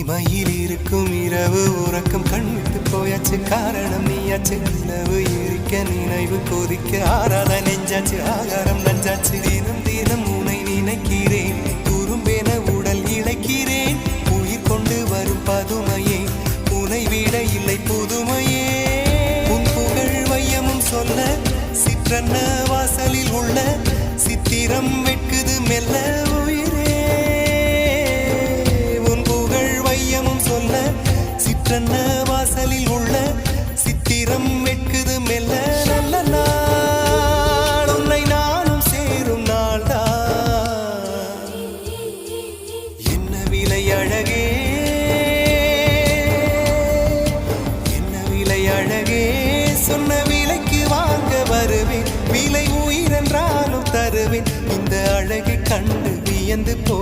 மயில் இருக்கும் இரவு உறக்கம் கண்விட்டு போயாச்சு காரணம் நீயாச்சு நிலவு எரிக்க நினைவு கொதிக்க ஆறாத நெஞ்சாச்சு ஆகாரம் நஞ்சாச்சு தினம் தினம் உனை நினைக்கிறேன் துரும்பென உடல் இழைக்கிறேன் உயிர் கொண்டு வரும் பதுமையே உனை விட இல்லை புதுமையே உன் புகழ் வையமும் சொல்ல சிற்றன்ன வாசலில் உள்ள சித்திரம் வெட்குது மெல்ல சிற்றன்ன வாசலில் உள்ள சித்திரம் வெட்குது மெல்ல நல்ல நாள் உன்னை நானும் சேரும் நாள்தான் என்ன விலை அழகே என்ன விலை அழகே சொன்ன விலைக்கு வாங்க வருவேன் விலை உயிரென்றாலும் தருவேன் இந்த அழகை கண்டு வியந்து போ